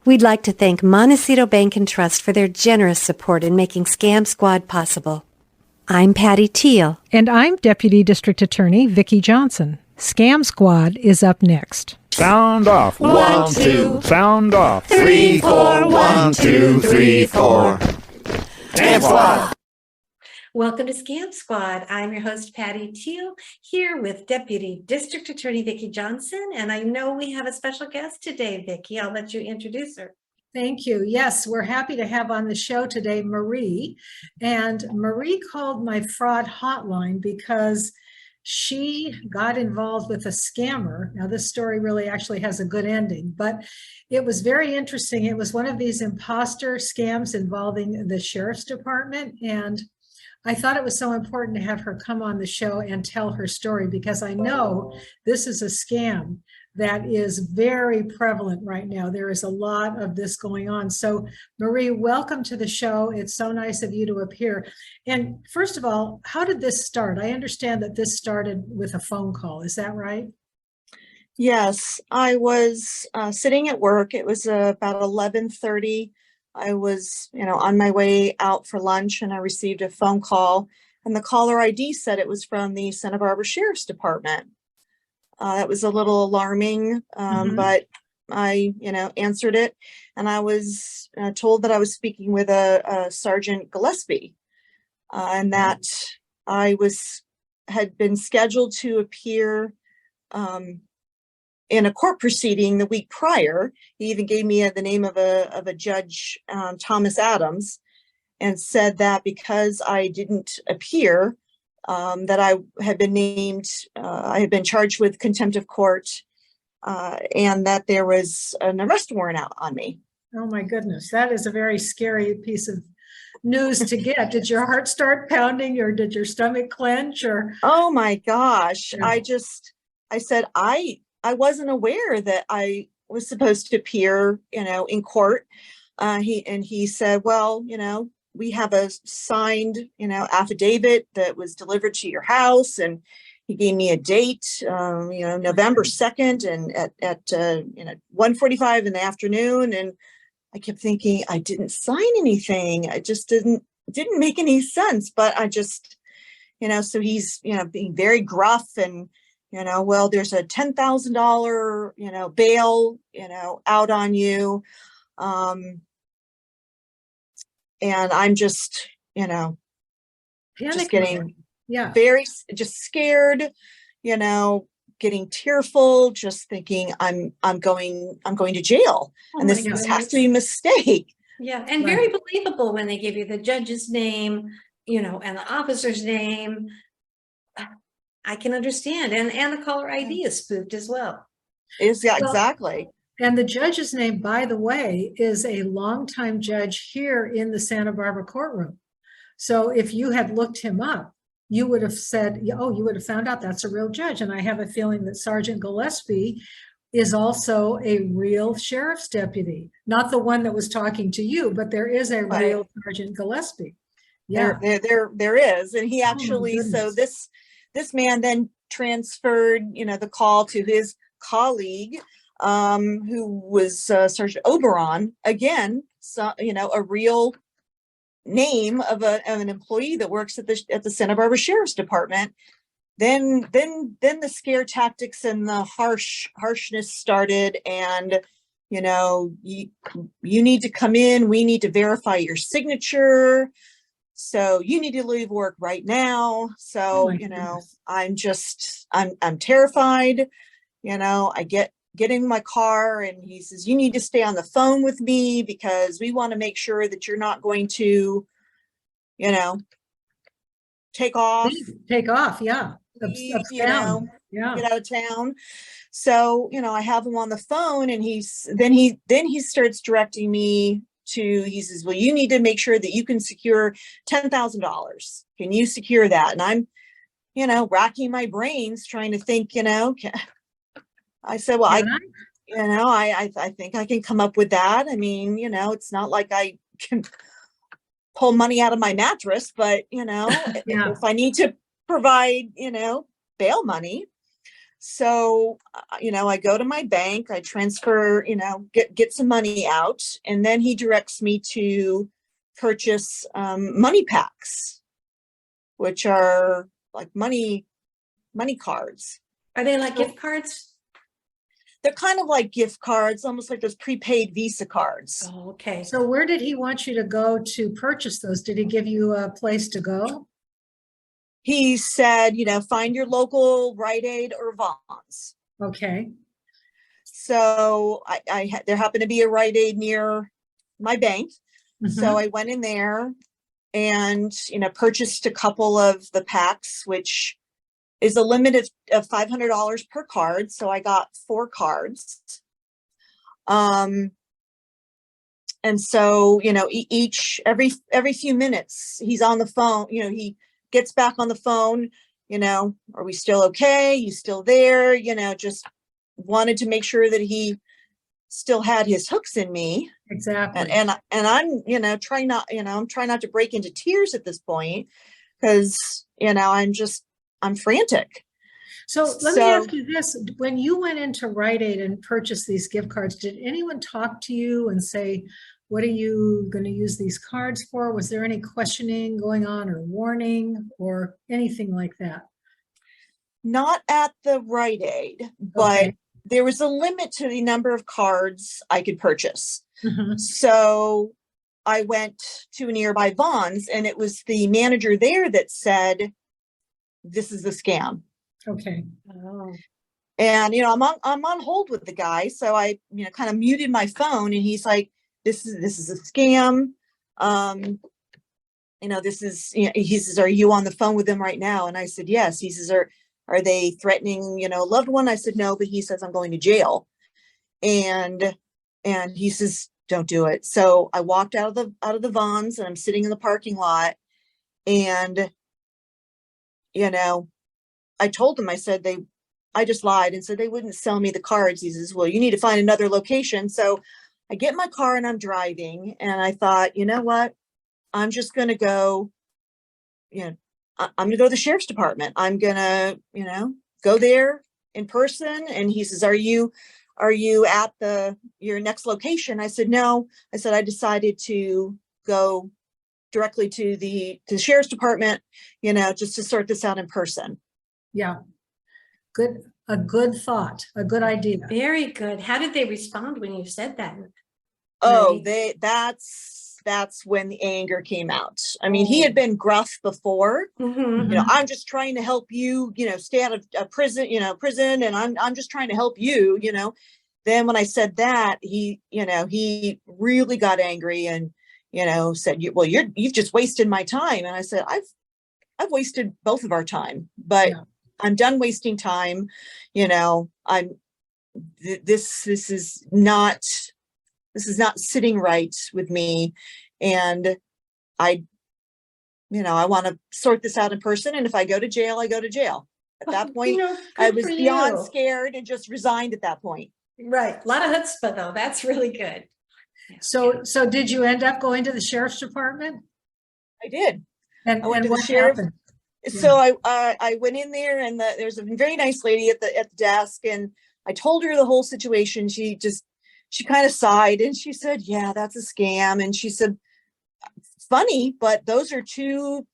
We'd like to thank Montecito Bank and Trust for their generous support in making Scam Squad possible. I'm Patty Teal. And I'm Deputy District Attorney Vicki Johnson. Scam Squad is up next. Sound off. 1, 2. Sound off. 3, 4. 1, 2, 3, 4. Scam Squad. Welcome to Scam Squad. I'm your host, Patty Teal, here with Deputy District Attorney Vicki Johnson. And I know we have a special guest today, Vicki. I'll let you introduce her. Thank you. Yes, we're happy to have on the show today Marie. And Marie called my fraud hotline because she got involved with a scammer. Now, this story really actually has a good ending, but it was very interesting. It was one of these imposter scams involving the sheriff's department. And I thought it was so important to have her come on the show and tell her story because I know this is a scam that is very prevalent right now. There is a lot of this going on. So Marie, welcome to the show. It's so nice of you to appear. And first of all, how did this start? I understand that this started with a phone call. Is that right? Yes, I was sitting at work. It was about 11:30. I was, on my way out for lunch and I received a phone call and the caller ID said it was from the Santa Barbara Sheriff's Department. That was a little alarming, but I, answered it and I was told that I was speaking with a Sergeant Gillespie and that I had been scheduled to appear in a court proceeding the week prior. He even gave me the name of a judge, Thomas Adams, and said that because I didn't appear, that I had been named, I had been charged with contempt of court, and that there was an arrest warrant out on me. Oh my goodness, that is a very scary piece of news to get. Did your heart start pounding or did your stomach clench or? Oh my gosh, Yeah. I said, I wasn't aware that I was supposed to appear, in court. He said, well, we have a signed, affidavit that was delivered to your house. And he gave me a date, November 2nd and at 1:45 in the afternoon. And I kept thinking I didn't sign anything. I just didn't make any sense. But I just, so he's, being very gruff and, well, there's a $10,000, bail, out on you. And I'm just, just getting very just scared, getting tearful, just thinking I'm going to jail. Oh and this has to be a mistake. Yeah. And very believable when they give you the judge's name, and the officer's name. I can understand. And the caller ID is spoofed as well. Exactly. And the judge's name, by the way, is a longtime judge here in the Santa Barbara courtroom. So if you had looked him up, you would have said, oh, you would have found out that's a real judge. And I have a feeling that Sergeant Gillespie is also a real sheriff's deputy, not the one that was talking to you, but there is a real Sergeant Gillespie. Yeah, there is. And he actually, so this man then transferred, the call to his colleague, who was Sergeant Oberon, again, so, a real name of an employee that works at the Santa Barbara Sheriff's Department. Then the scare tactics and the harshness started, and you need to come in. We need to verify your signature. So you need to leave work right now. So, I'm terrified. I get in my car and he says, you need to stay on the phone with me because we want to make sure that you're not going to, take off. Yeah. Get out of town. So, I have him on the phone and he starts directing me he says, well, you need to make sure that you can secure $10,000. Can you secure that? And I'm, racking my brains trying to think, I said, well, I think I can come up with that. I mean, it's not like I can pull money out of my mattress, but, if I need to provide, bail money. So, I go to my bank, I transfer, get some money out, and then he directs me to purchase money packs, which are like money cards. Are they like gift cards? They're kind of like gift cards, almost like those prepaid Visa cards. Oh, okay. So where did he want you to go to purchase those? Did he give you a place to go? He said, find your local Rite Aid or Vons. Okay. So there happened to be a Rite Aid near my bank. So Mhm. I went in there and, purchased a couple of the packs, which is a limit of $500 per card. So I got 4 cards. And so, every few minutes he's on the phone, he gets back on the phone, are we still okay? You still there? Just wanted to make sure that he still had his hooks in me. Exactly. And I'm, trying not, I'm trying not to break into tears at this point because, I'm frantic. So let me ask you this. When you went into Rite Aid and purchased these gift cards, did anyone talk to you and say, what are you going to use these cards for? Was there any questioning going on or warning or anything like that? Not at the Rite Aid, but Okay. there was a limit to the number of cards I could purchase. Mhm. So I went to a nearby Vons, and it was the manager there that said, this is a scam. Okay. Oh. And, I'm on hold with the guy. So I, kind of muted my phone, and he's like, this is a scam. This is, he says, are you on the phone with them right now? And I said, yes. He says, are they threatening, a loved one? I said, no, but he says, I'm going to jail. And he says, don't do it. So I walked out of the Vons, and I'm sitting in the parking lot, and, I told him, I said, I just lied and said they wouldn't sell me the cards. He says, well, you need to find another location. So I get in my car and I'm driving, and I thought, you know what? I'm just going to go, I'm going to go to the sheriff's department. I'm going to, go there in person. And he says, are you at your next location? I said, no. I said, I decided to go directly to the sheriff's department, just to sort this out in person. Yeah. Good. A good thought, a good idea. Very good. How did they respond when you said that? Oh, Marie? that's when the anger came out. I mean, he had been gruff before. Mhm. I'm just trying to help you, stay out of prison, and I'm just trying to help you, Then when I said that, he really got angry and, said, well, you've just wasted my time. And I said, I've wasted both of our time, but Yeah. I'm done wasting time. This is not sitting right with me. And I want to sort this out in person. And if I go to jail, I go to jail. At that point, I Good was for beyond you. scared and just resigned at that point. Right. A lot of chutzpah though. That's really good. So did you end up going to the sheriff's department? I did. And I went to the what sheriff. happened? So I went in there, and there's a very nice lady at the desk, and I told her the whole situation. She kind of sighed, and she said, yeah, that's a scam. And she said, funny, but those are 2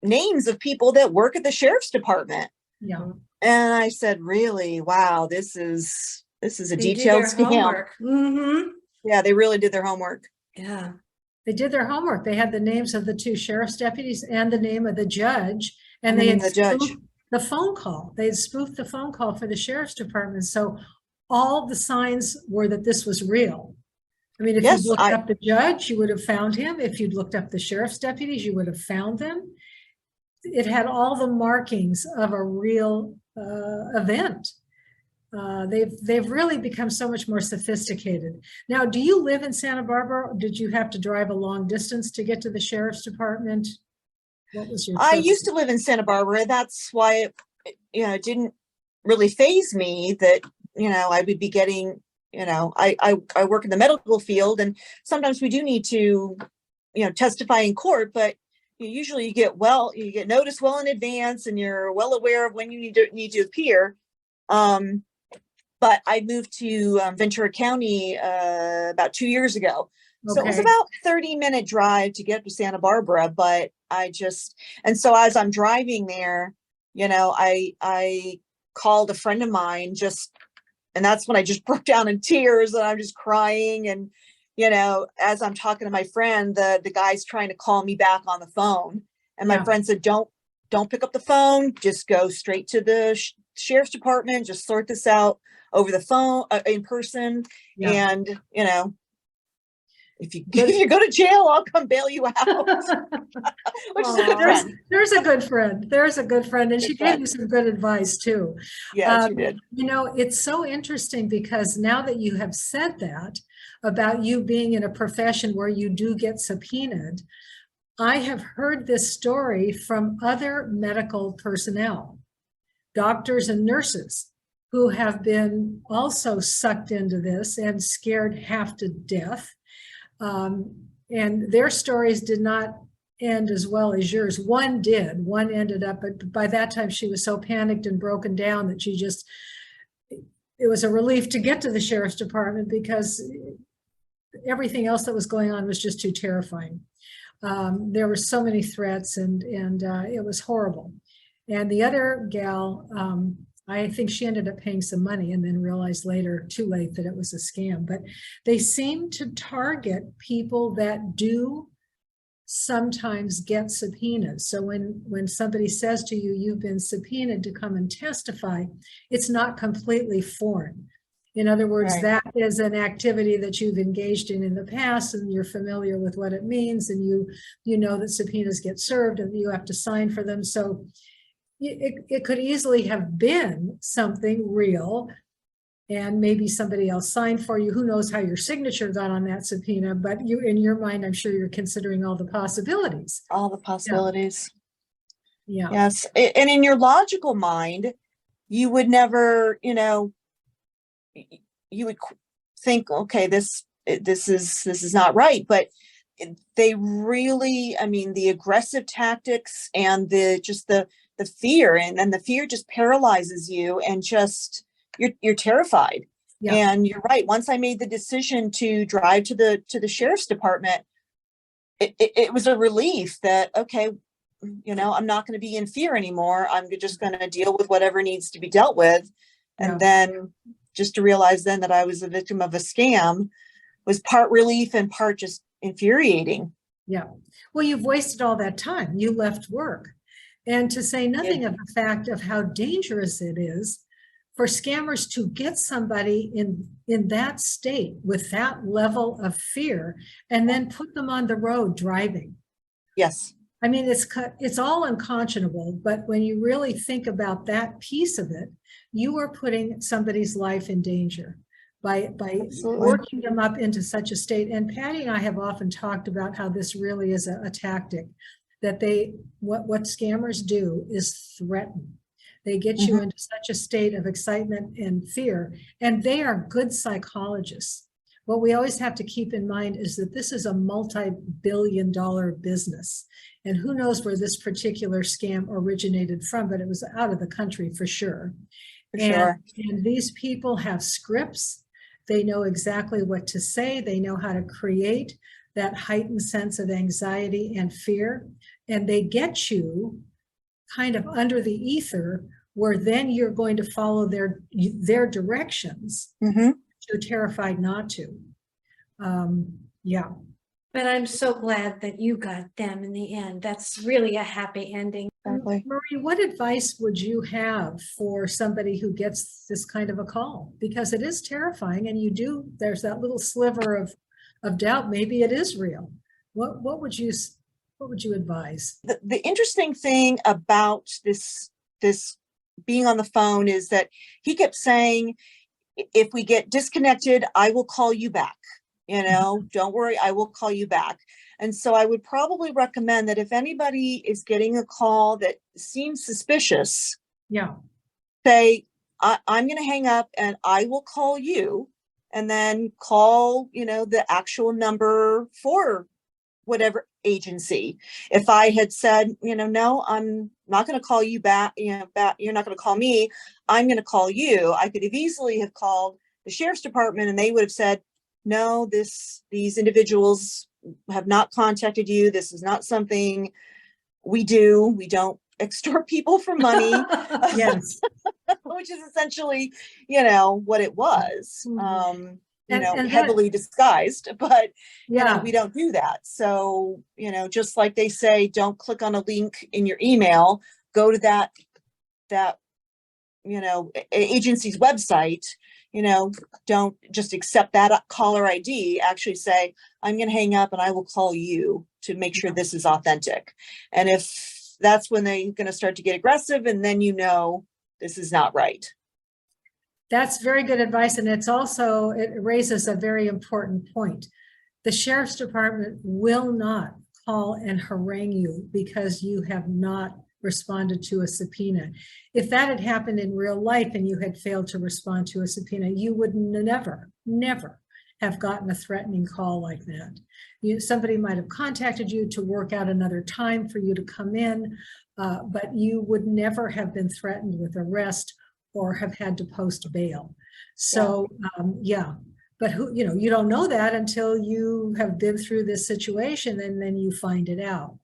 names of people that work at the sheriff's department. Yeah. And I said, really? Wow, this is a They detailed do their scam. homework. Mm-hmm. Yeah, they really did their homework. Yeah. They did their homework. They had the names of the 2 sheriff's deputies and the name of the judge, and they had the judge. spoofed the phone call. They had spoofed the phone call for the sheriff's department. So all the signs were that this was real. I mean, if Yes, you looked up the judge, you would have found him. If you'd looked up the sheriff's deputies, you would have found them. It had all the markings of a real event. They've really become so much more sophisticated. Now, do you live in Santa Barbara? Did you have to drive a long distance to get to the sheriff's department? What was your I trip? used to live in Santa Barbara. That's why it didn't really faze me that I would be getting, I work in the medical field, and sometimes we do need to testify in court, but usually you get notice well in advance, and you're well aware of when you need to appear. But I moved to Ventura County about 2 years ago. So it was Okay. about 30-minute drive to get to Santa Barbara, but and so as I'm driving there, I called a friend of mine and that's when I just broke down in tears and I'm just crying. And, as I'm talking to my friend, the guy's trying to call me back on the phone. And my Yeah. friend said, don't pick up the phone, just go straight to the sheriff's department, just sort this out over the phone, in person. Yeah. And, if you go to jail, I'll come bail you out. Which is a good friend. There's a good friend. There's a good friend. And Good she friend. gave you some good advice too. Yeah, she did. It's so interesting because now that you have said that about you being in a profession where you do get subpoenaed, I have heard this story from other medical personnel, doctors and nurses, who have been also sucked into this and scared half to death. And their stories did not end as well as yours. One did. One ended up, but by that time she was so panicked and broken down that it was a relief to get to the sheriff's department because everything else that was going on was just too terrifying. There were so many threats and it was horrible. And the other gal, I think she ended up paying some money and then realized later, too late, that it was a scam. But they seem to target people that do sometimes get subpoenas. So when somebody says to you, you've been subpoenaed to come and testify, it's not completely foreign. In other words, Right. That is an activity that you've engaged in the past and you're familiar with what it means, and you know that subpoenas get served and you have to sign for them. So it could easily have been something real and maybe somebody else signed for you. Who knows how your signature got on that subpoena, but in your mind, I'm sure you're considering all the possibilities. All the possibilities. Yeah. Yes. And in your logical mind, you would never, you would think, okay, this is not right. But they really, the aggressive tactics and the fear and the fear just paralyzes you and just you're terrified. Yeah. And you're right. Once I made the decision to drive to the sheriff's department, it was a relief that, okay, I'm not going to be in fear anymore. I'm just going to deal with whatever needs to be dealt with. And Yeah. then just to realize then that I was a victim of a scam was part relief and part just infuriating. Yeah. Well, you've wasted all that time. You left work. And to say nothing of the fact of how dangerous it is for scammers to get somebody in that state with that level of fear and then put them on the road driving. Yes. It's all unconscionable, but when you really think about that piece of it, you are putting somebody's life in danger by Absolutely. working them up into such a state. And Patty and I have often talked about how this really is a tactic that what scammers do is threaten. They get you into such a state of excitement and fear, and they are good psychologists. What we always have to keep in mind is that this is a multi-billion-dollar business. And who knows where this particular scam originated from, but it was out of the country for sure. Sure. And these people have scripts. They know exactly what to say. They know how to create that heightened sense of anxiety and fear. And they get you kind of under the ether where then you're going to follow their directions. You're terrified not to. Yeah. But I'm so glad that you got them in the end. That's really a happy ending. Exactly. Marie, what advice would you have for somebody who gets this kind of a call? Because it is terrifying, and there's that little sliver of doubt. Maybe it is real. What would you advise? The interesting thing about this being on the phone is that he kept saying, if we get disconnected, I will call you back. Don't worry, I will call you back. And so I would probably recommend that if anybody is getting a call that seems suspicious, say, I'm going to hang up and I will call you, and then call, the actual number for whatever agency. If I had said, no, I'm not going to call you back, you're not going to call me. I'm going to call you. I could have easily have called the sheriff's department and they would have said, no, these individuals have not contacted you. This is not something we do. We don't extort people for money. Yes. Which is essentially, what it was. And that- Heavily disguised, but Yeah. we don't do that. So, just like they say, don't click on a link in your email, go to that agency's website, don't just accept that caller ID, actually say, I'm going to hang up and I will call you to make sure this is authentic. And if that's when they're going to start to get aggressive, and then this is not right. That's very good advice. And it raises a very important point. The sheriff's department will not call and harangue you because you have not responded to a subpoena. If that had happened in real life and you had failed to respond to a subpoena, you would never have gotten a threatening call like that. Somebody might have contacted you to work out another time for you to come in, but you would never have been threatened with arrest or have had to post bail. So but you don't know that until you have been through this situation, and then you find it out.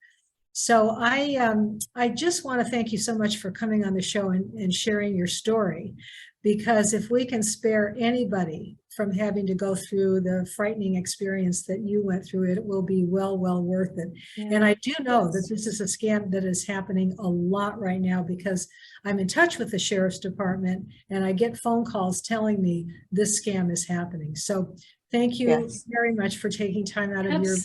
So I just want to thank you so much for coming on the show and sharing your story, because if we can spare anybody from having to go through the frightening experience that you went through, it will be well worth it. Yeah. And I do know that this is a scam that is happening a lot right now, because I'm in touch with the sheriff's department and I get phone calls telling me this scam is happening. So thank you very much for taking time out of your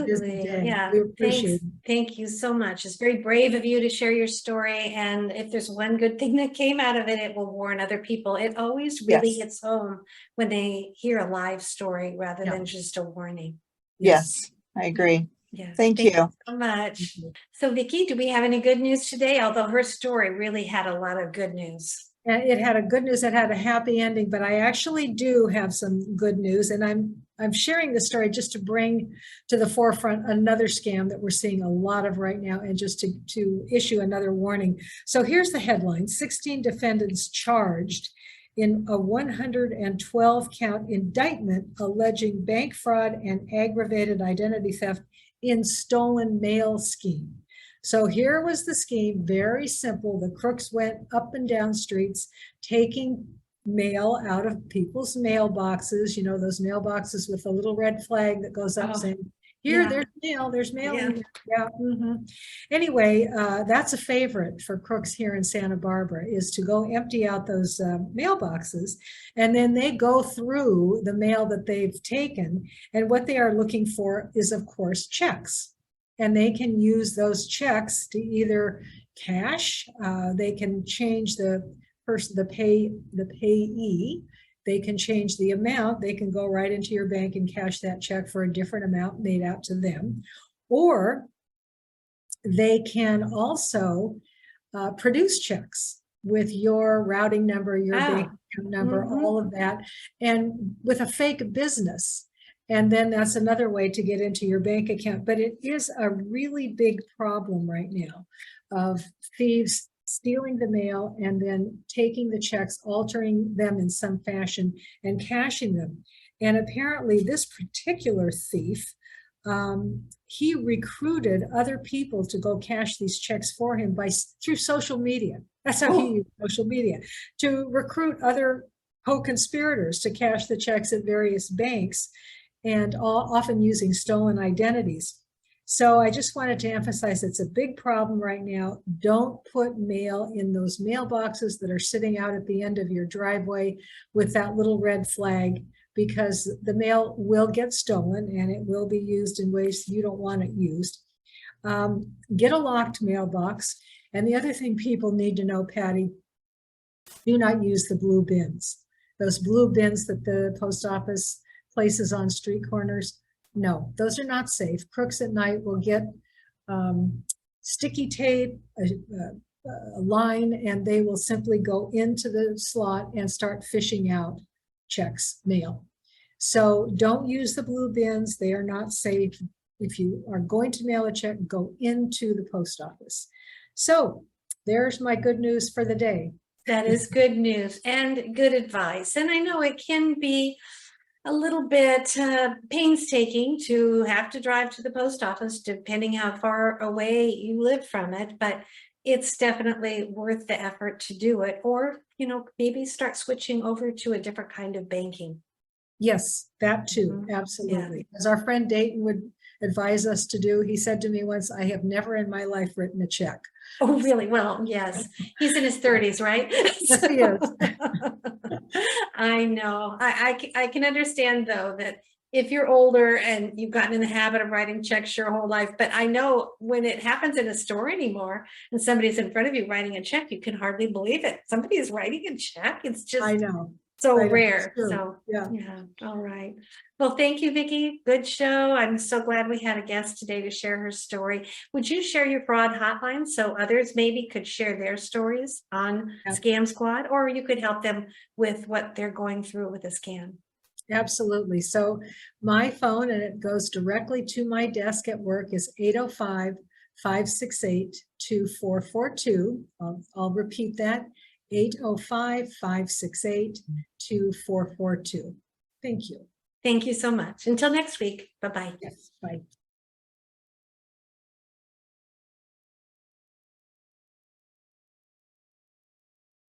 busy day. Yeah, we appreciate it. Thank you so much. It's very brave of you to share your story. And if there's one good thing that came out of it, it will warn other people. It always really hits home when they hear a live story rather than just a warning. Yes, I agree. Yeah. Thank you so much. So Vicki, do we have any good news today? Although her story really had a lot of good news. It had a good news. It had a happy ending, but I actually do have some good news, and I'm sharing this story just to bring to the forefront another scam that we're seeing a lot of right now, and just to issue another warning. So here's the headline: 16 defendants charged in a 112 count indictment alleging bank fraud and aggravated identity theft in stolen mail scheme. So here was the scheme, very simple. The crooks went up and down streets, taking mail out of people's mailboxes, those mailboxes with a little red flag that goes up saying, there's mail in here. Yeah. Anyway, that's a favorite for crooks here in Santa Barbara, is to go empty out those mailboxes, and then they go through the mail that they've taken, and what they are looking for is, of course, checks. And they can use those checks to either cash, they can change the payee, they can change the amount, they can go right into your bank and cash that check for a different amount made out to them. Or they can also produce checks with your routing number, your bank account number, all of that, and with a fake business. And then that's another way to get into your bank account. But it is a really big problem right now of thieves stealing the mail and then taking the checks, altering them in some fashion, and cashing them. And apparently this particular thief, he recruited other people to go cash these checks for him through social media. That's how he used social media, to recruit other co-conspirators to cash the checks at various banks, and often using stolen identities. So I just wanted to emphasize it's a big problem right now. Don't put mail in those mailboxes that are sitting out at the end of your driveway with that little red flag, because the mail will get stolen and it will be used in ways you don't want it used. Get a locked mailbox. And the other thing people need to know, Patty, do not use the blue bins. Those blue bins that the post office places on street corners. No, those are not safe. Crooks at night will get sticky tape, a line, and they will simply go into the slot and start fishing out checks, mail. So don't use the blue bins. They are not safe. If you are going to mail a check, go into the post office. So there's my good news for the day. That is good news and good advice. And I know it can be a little bit painstaking to have to drive to the post office, depending how far away you live from it, but it's definitely worth the effort to do it. Or, maybe start switching over to a different kind of banking. Yes, that too, absolutely. As our friend Dayton would advise us to do, he said to me once, I have never in my life written a check. Oh, really? Well, yes. He's in his 30s, right? Yes, he is. I know. I can understand, though, that if you're older and you've gotten in the habit of writing checks your whole life, but I know when it happens in a store anymore and somebody's in front of you writing a check, you can hardly believe it. Somebody is writing a check. It's just I know. so I know, rare. it's true. So Yeah. all right. Well, thank you, Vicki. Good show. I'm so glad we had a guest today to share her story. Would you share your fraud hotline so others maybe could share their stories on Scam Squad, or you could help them with what they're going through with a scam? Absolutely. So my phone, and it goes directly to my desk at work, is 805-568-2442. I'll repeat that, 805-568-2442. Thank you. Thank you so much. Until next week. Bye-bye. Yes, bye.